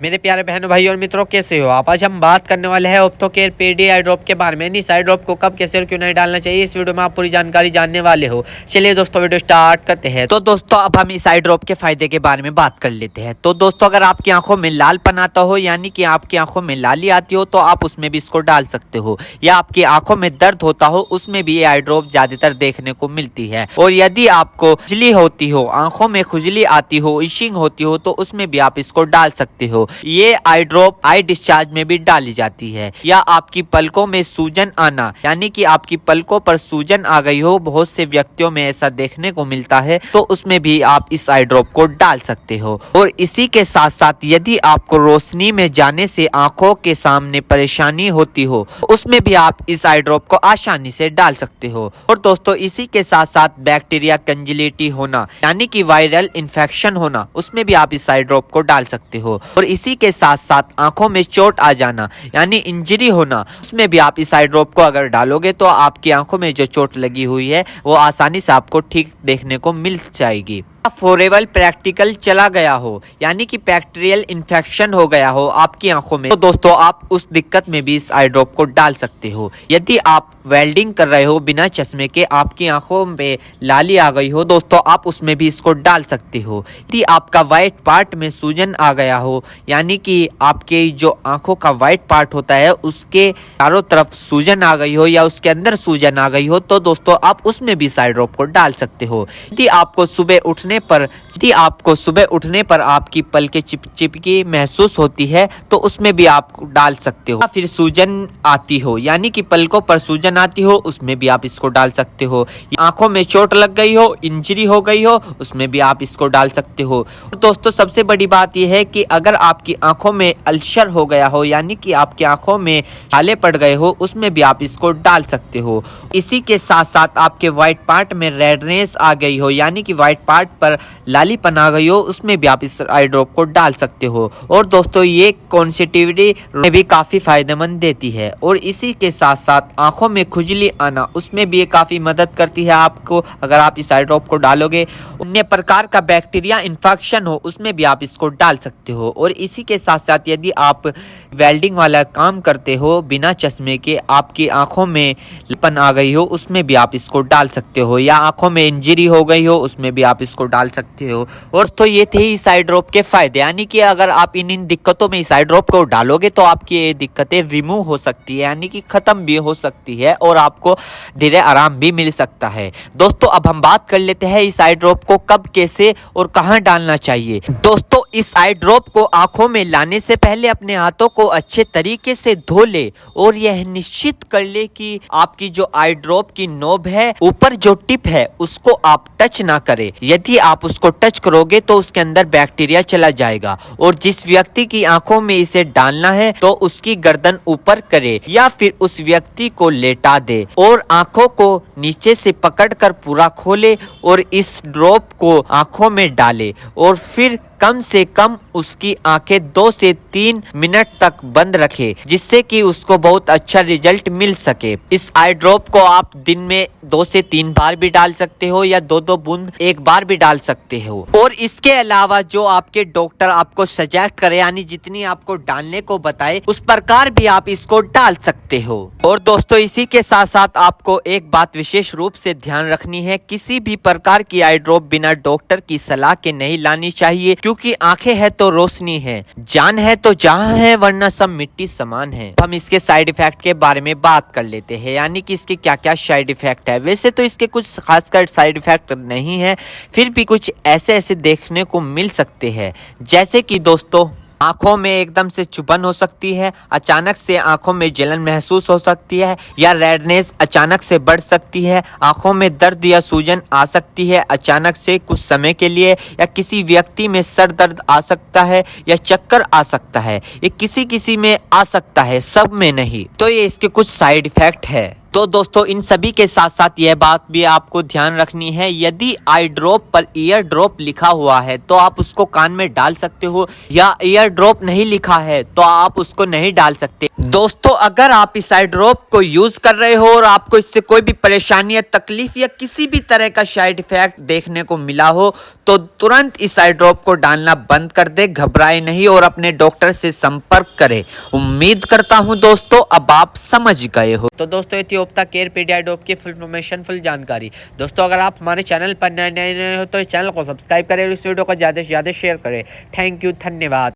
मेरे प्यारे बहनों भाई और मित्रों, कैसे हो आप। आज हम बात करने वाले हैं ऑप्थोकेयर पेडी आई ड्रॉप के बारे में। इस आई ड्रॉप को कब, कैसे और क्यों नहीं डालना चाहिए, इस वीडियो में आप पूरी जानकारी जानने वाले हो। चलिए दोस्तों वीडियो स्टार्ट करते हैं। तो दोस्तों अब हम इस आई ड्रॉप के फायदे के बारे में बात कर लेते हैं। तो दोस्तों अगर आपकी आंखों में लालपन आता हो, यानी कि आपकी आंखों में लाली आती हो, तो आप उसमें भी इसको डाल सकते हो। या आपकी आंखों में दर्द होता हो, उसमें भी ये आई ड्रॉप ज्यादातर देखने को मिलती है। और यदि आपको खुजली होती हो, आंखों में खुजली आती हो, इशिंग होती हो, तो उसमें भी आप इसको डाल सकते हो। ये आई ड्रॉप आई डिस्चार्ज में भी डाली जाती है। या आपकी पलकों में सूजन आना, यानी कि आपकी पलकों पर सूजन आ गई हो, बहुत से व्यक्तियों में ऐसा देखने को मिलता है, तो उसमें भी आप इस आई ड्रॉप को डाल सकते हो। और इसी के साथ साथ यदि आपको रोशनी में जाने से आंखों के सामने परेशानी होती हो, उसमें भी आप इस आई ड्रॉप को आसानी से डाल सकते हो। और दोस्तों इसी के साथ साथ बैक्टीरिया कंजिलिटी होना, यानी कि वायरल इन्फेक्शन होना, उसमें भी आप इस आई ड्रॉप को डाल सकते हो। और इसी के साथ साथ आंखों में चोट आ जाना, यानी इंजरी होना, उसमें भी आप इस आई ड्रॉप को अगर डालोगे तो आपकी आंखों में जो चोट लगी हुई है वो आसानी से आपको ठीक देखने को मिल जाएगी। फॉरेबल प्रैक्टिकल चला गया हो, यानी कि बैक्टीरियल इन्फेक्शन हो गया हो आपकी आंखों में, तो दोस्तों आप उस दिक्कत में भी इस आई ड्रॉप को डाल सकते हो। यदि आप वेल्डिंग कर रहे हो बिना चश्मे के, आपकी आंखों में लाली आ गई हो, दोस्तों आप उसमें भी इसको डाल सकते हो। यदि आपका व्हाइट पार्ट में सूजन आ गया हो, यानी कि आपके जो आंखों का व्हाइट पार्ट होता है उसके चारों तरफ सूजन आ गई हो या उसके अंदर सूजन आ गई हो, तो दोस्तों आप उसमें भी इस आई ड्रॉप को डाल सकते हो। यदि आपको सुबह उठने पर आपकी पलकें चिपचिपकी महसूस होती है, तो उसमें भी आप डाल सकते हो। या फिर सूजन आती हो, यानी कि पलकों पर सूजन आती हो, उसमें भी आप इसको डाल सकते हो। आंखों में चोट लग गई हो, इंजरी हो गई हो, उसमें भी आप इसको डाल सकते हो। दोस्तों सबसे बड़ी बात यह है कि अगर आपकी आंखों में अल्सर हो गया हो, यानी कि आपकी आंखों में छाले पड़ गए हो, उसमें भी आप इसको डाल सकते हो। इसी के साथ साथ आपके व्हाइट पार्ट में रेडनेस आ गई हो, यानी कि व्हाइट पार्ट पर लालीपन आ गई हो, उसमें भी आप इस आई ड्रॉप को डाल सकते हो। और दोस्तों ये कॉन्सेटिविटी में भी काफी फायदेमंद देती है। और इसी के साथ साथ आंखों में खुजली आना, उसमें भी ये काफी मदद करती है आपको। अगर आप इस आई ड्रॉप को डालोगे, अन्य प्रकार का बैक्टीरिया इन्फेक्शन हो, उसमें भी आप इसको डाल सकते हो। और इसी के साथ साथ यदि आप वेल्डिंग वाला काम करते हो बिना चश्मे के, आपकी आंखों में लालीपन आ गई हो, उसमें भी आप इसको डाल सकते हो। या आंखों में इंजरी हो गई हो, उसमें भी आप इसको डाल सकते हो। और तो ये थे इस आई ड्रॉप के फायदे, यानी कि अगर आप इन दिक्कतों में इस आई ड्रॉप को डालोगे तो आपकी ये दिक्कतें रिमूव हो सकती है, यानी कि खत्म भी हो सकती है और आपको धीरे आराम भी मिल सकता है। दोस्तों अब हम बात कर लेते हैं इस आई ड्रॉप को कब, कैसे और कहां डालना चाहिए। दोस्तों इस आई ड्रॉप को आंखों में लाने से पहले अपने हाथों को अच्छे तरीके से धो ले और यह निश्चित कर ले कि आपकी जो आई ड्रॉप की नोब है, ऊपर जो टिप है, उसको आप टच ना करें। यदि आप उसको टच करोगे तो उसके अंदर बैक्टीरिया चला जाएगा। और जिस व्यक्ति की आंखों में इसे डालना है तो उसकी गर्दन ऊपर करे या फिर उस व्यक्ति को लेटा दे और आंखों को नीचे से पकड़कर पूरा खोले और इस ड्रॉप को आंखों में डाले और फिर कम से कम उसकी आंखें 2 से 3 मिनट तक बंद रखे, जिससे कि उसको बहुत अच्छा रिजल्ट मिल सके। इस आई ड्रॉप को आप दिन में 2 से 3 बार भी डाल सकते हो या 2-2 बूंद एक बार भी डाल सकते हो। और इसके अलावा जो आपके डॉक्टर आपको सजेस्ट करे, यानी जितनी आपको डालने को बताए, उस प्रकार भी आप इसको डाल सकते हो। और दोस्तों इसी के साथ साथ आपको एक बात विशेष रूप से ध्यान रखनी है, किसी भी प्रकार की आई ड्रॉप बिना डॉक्टर की सलाह के नहीं लानी चाहिए, क्योंकि आंखें है तो रोशनी है, जान है तो जहां है, वरना सब मिट्टी समान है। हम इसके साइड इफेक्ट के बारे में बात कर लेते हैं, यानी कि इसके क्या क्या साइड इफेक्ट है। वैसे तो इसके कुछ खासकर साइड इफेक्ट नहीं है, फिर भी कुछ ऐसे देखने को मिल सकते हैं, जैसे कि दोस्तों आंखों में एकदम से चुभन हो सकती है, अचानक से आंखों में जलन महसूस हो सकती है, या रेडनेस अचानक से बढ़ सकती है, आंखों में दर्द या सूजन आ सकती है अचानक से कुछ समय के लिए, या किसी व्यक्ति में सर दर्द आ सकता है या चक्कर आ सकता है। ये किसी किसी में आ सकता है, सब में नहीं। तो ये इसके कुछ साइड इफेक्ट है। तो दोस्तों इन सभी के साथ साथ यह बात भी आपको ध्यान रखनी है, यदि आई ड्रॉप पर ईयर ड्रॉप लिखा हुआ है तो आप उसको कान में डाल सकते हो, या ईयर ड्रॉप नहीं लिखा है तो आप उसको नहीं डाल सकते। दोस्तों अगर आप इस आई ड्रॉप को यूज कर रहे हो और आपको इससे कोई भी परेशानी या तकलीफ या किसी भी तरह का साइड इफेक्ट देखने को मिला हो तो तुरंत इस आई ड्रॉप को डालना बंद कर दे, घबराए नहीं और अपने डॉक्टर से संपर्क करें। उम्मीद करता हूं दोस्तों अब आप समझ गए हो। तो दोस्तों ये थी ओप्ता केयर पीडियाडोप की फुल इन्फॉर्मेशन, फुल जानकारी। दोस्तों अगर आप हमारे चैनल पर नए हो तो इस चैनल को सब्सक्राइब करें और इस वीडियो को ज़्यादा से ज़्यादा शेयर करें। थैंक यू, धन्यवाद।